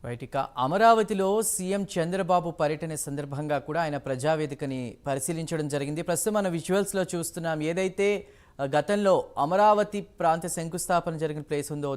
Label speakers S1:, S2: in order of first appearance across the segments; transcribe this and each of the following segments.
S1: Right. ఇక అమరావతిలో CM Chandrababu పర్యటన సందర్భంగా కూడా ఆయన ప్రజావేదికని పరిశీలించడం జరిగింది. ప్రస్తుతం మన విజువల్స్లో చూస్తున్నాం. ఏదైతే గతంలో అమరావతి ప్రాంత శంకుస్థాపన జరిగిన ప్లేస్ ఉందో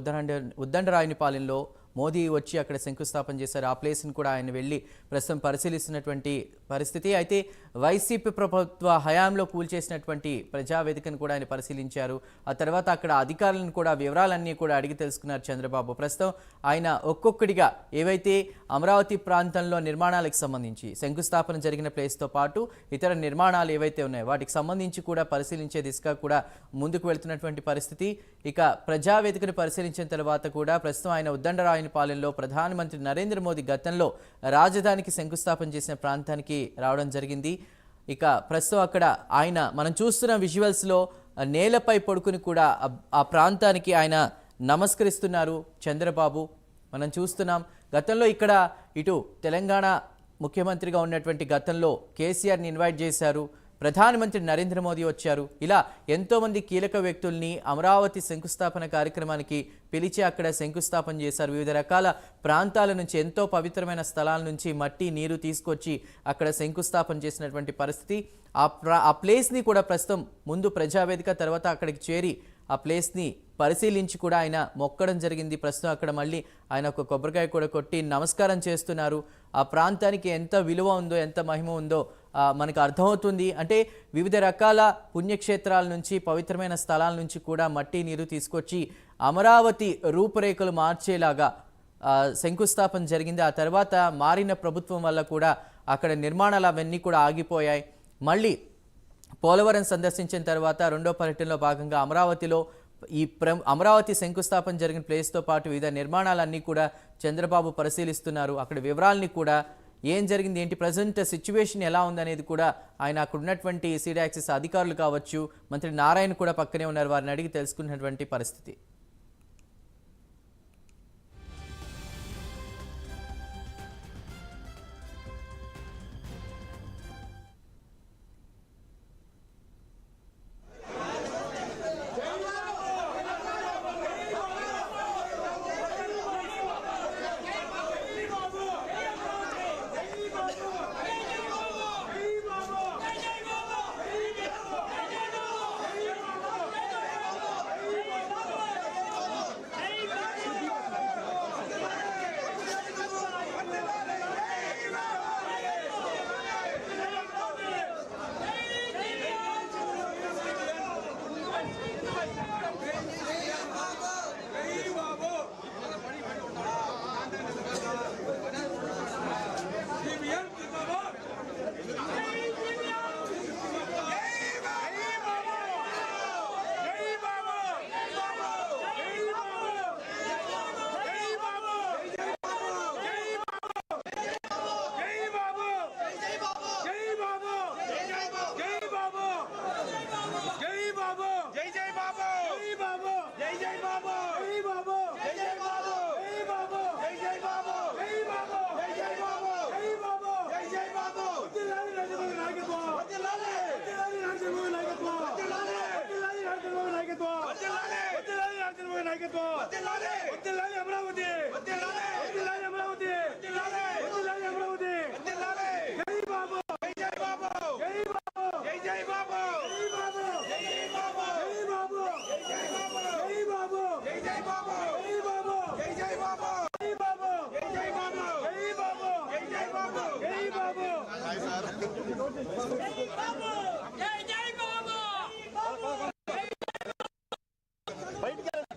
S1: ఉద్దండరాయునిపాలెంలో మోదీ వచ్చి అక్కడ శంకుస్థాపన చేశారు. ఆ ప్లేస్ని కూడా ఆయన వెళ్ళి ప్రస్తుతం పరిశీలిస్తున్నటువంటి పరిస్థితి. అయితే వైసీపీ ప్రభుత్వ హయాంలో కూల్చేసినటువంటి ప్రజావేదికను కూడా ఆయన పరిశీలించారు. ఆ తర్వాత అక్కడ అధికారులను కూడా వివరాలన్నీ కూడా అడిగి తెలుసుకున్నారు చంద్రబాబు. ప్రస్తుతం ఆయన ఒక్కొక్కటిగా ఏవైతే అమరావతి ప్రాంతంలో నిర్మాణాలకు సంబంధించి శంకుస్థాపన జరిగిన ప్లేస్తో పాటు ఇతర నిర్మాణాలు ఏవైతే ఉన్నాయో వాటికి సంబంధించి కూడా పరిశీలించే దిశగా కూడా ముందుకు వెళ్తున్నటువంటి పరిస్థితి. ఇక ప్రజావేదికను పరిశీలించిన తర్వాత కూడా ప్రస్తుతం ఆయన ఉద్దండరాయునిపాలెంలో ప్రధానమంత్రి నరేంద్ర మోదీ గతంలో రాజధానికి శంకుస్థాపన చేసిన ప్రాంతానికి రావడం జరిగింది. ఇక ప్రస్తుతం అక్కడ ఆయన మనం చూస్తున్న విజువల్స్లో నేలపై పడుకుని కూడా ఆ ప్రాంతానికి ఆయన నమస్కరిస్తున్నారు చంద్రబాబు. మనం చూస్తున్నాం. గతంలో ఇక్కడ ఇటు తెలంగాణ ముఖ్యమంత్రిగా ఉన్నటువంటి గతంలో కేసీఆర్ని ఇన్వైట్ చేశారు. ప్రధానమంత్రి నరేంద్ర మోదీ వచ్చారు. ఇలా ఎంతోమంది కీలక వ్యక్తుల్ని అమరావతి శంకుస్థాపన కార్యక్రమానికి పిలిచి అక్కడ శంకుస్థాపన చేశారు. వివిధ రకాల ప్రాంతాల నుంచి ఎంతో పవిత్రమైన స్థలాల నుంచి మట్టి నీరు తీసుకొచ్చి అక్కడ శంకుస్థాపన చేసినటువంటి పరిస్థితి. ఆ ప్లేస్ని కూడా ప్రస్తుతం ముందు ప్రజావేదిక తర్వాత అక్కడికి చేరి ఆ ప్లేస్ని పరిశీలించి కూడా ఆయన మొక్కడం జరిగింది. ప్రస్తుతం అక్కడ మళ్ళీ ఆయన ఒక కొబ్బరికాయ కూడా కొట్టి నమస్కారం చేస్తున్నారు. ఆ ప్రాంతానికి ఎంత విలువ ఉందో ఎంత మహిమ ఉందో మనకు అర్థమవుతుంది. అంటే వివిధ రకాల పుణ్యక్షేత్రాల నుంచి పవిత్రమైన స్థలాల నుంచి కూడా మట్టి నీరు తీసుకొచ్చి అమరావతి రూపురేఖలు మార్చేలాగా శంకుస్థాపన జరిగింది. ఆ తర్వాత మారిన ప్రభుత్వం వల్ల కూడా అక్కడ నిర్మాణాలు అవన్నీ కూడా ఆగిపోయాయి. మళ్ళీ పోలవరం సందర్శించిన తర్వాత రెండో పర్యటనలో భాగంగా అమరావతిలో అమరావతి శంకుస్థాపన జరిగిన ప్లేస్తో పాటు వివిధ నిర్మాణాలన్నీ కూడా చంద్రబాబు పరిశీలిస్తున్నారు. అక్కడ వివరాలని కూడా ఏం జరిగింది, ఏంటి ప్రజెంట్ సిచ్యువేషన్ ఎలా ఉందనేది కూడా ఆయన అక్కడ ఉన్నటువంటి సీడ్ యాక్సెస్ అధికారులు కావచ్చు, మంత్రి నారాయణ కూడా పక్కనే ఉన్నారు, వారిని అడిగి తెలుసుకున్నటువంటి పరిస్థితి.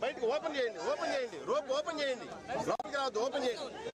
S2: బయటికి ఓపెన్ చేయండి రోప్ ఓపెన్ చేయండి, లోపలికి రావద్దు, ఓపెన్ చేయండి.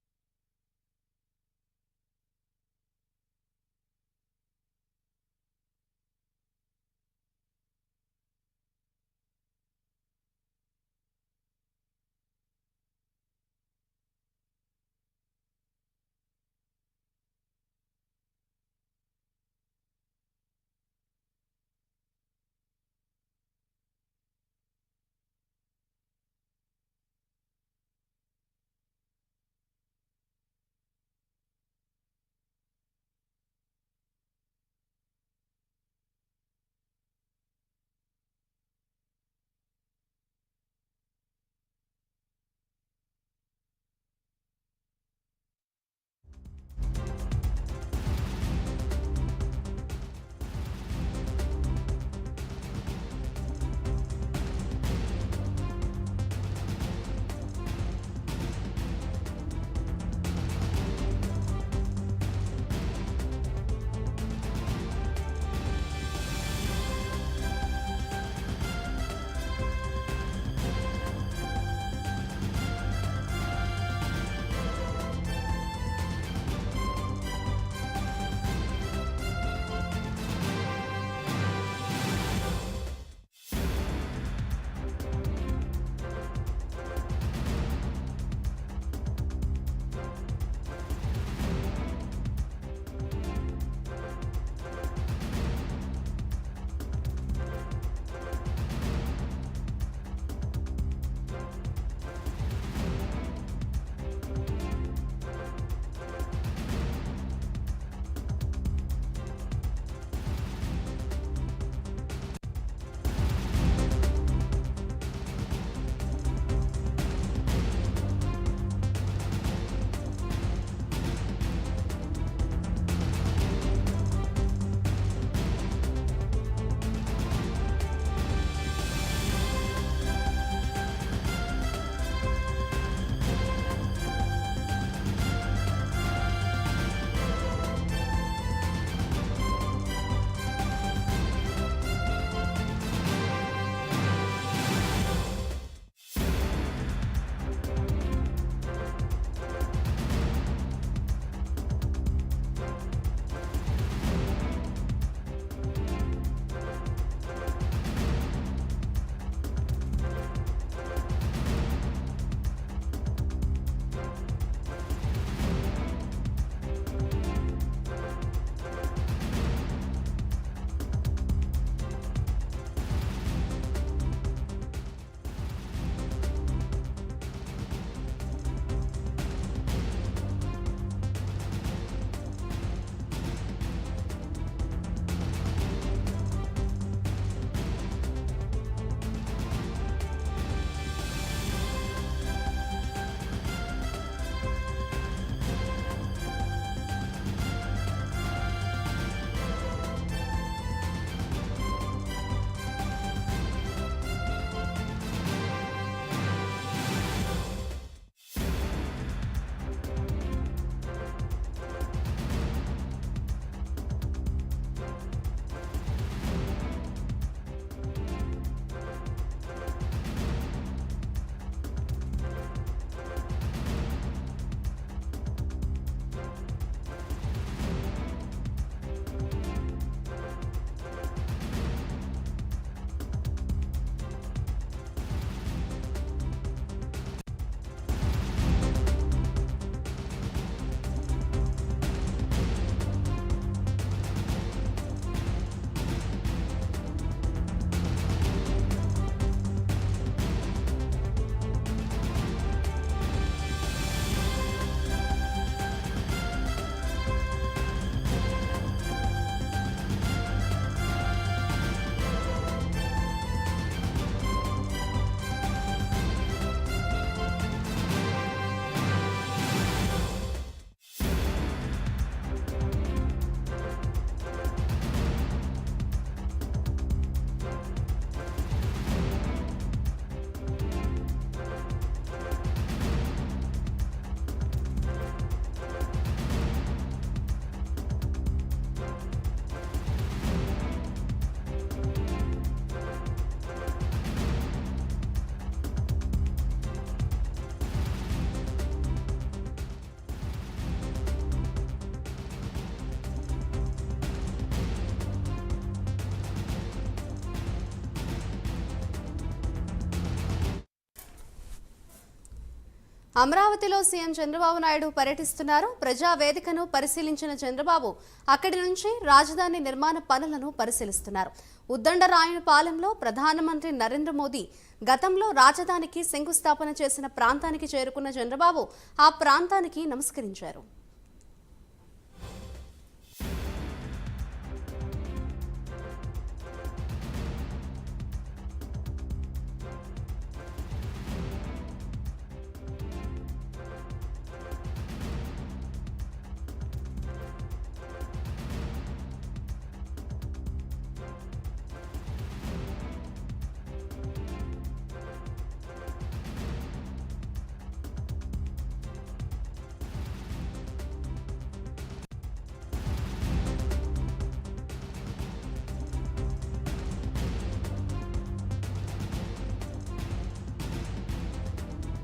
S3: అమరావతిలో సీఎం చంద్రబాబు నాయుడు పర్యటిస్తున్నారు. ప్రజా వేదికను పరిశీలించిన చంద్రబాబు అక్కడి నుంచి రాజధాని నిర్మాణ పనులను పరిశీలిస్తున్నారు. ఉద్దండరాయునిపాలెంలో ప్రధానమంత్రి నరేంద్ర మోదీ గతంలో రాజధానికి శంకుస్థాపన చేసిన ప్రాంతానికి చేరుకున్న చంద్రబాబు ఆ ప్రాంతానికి నమస్కరించారు.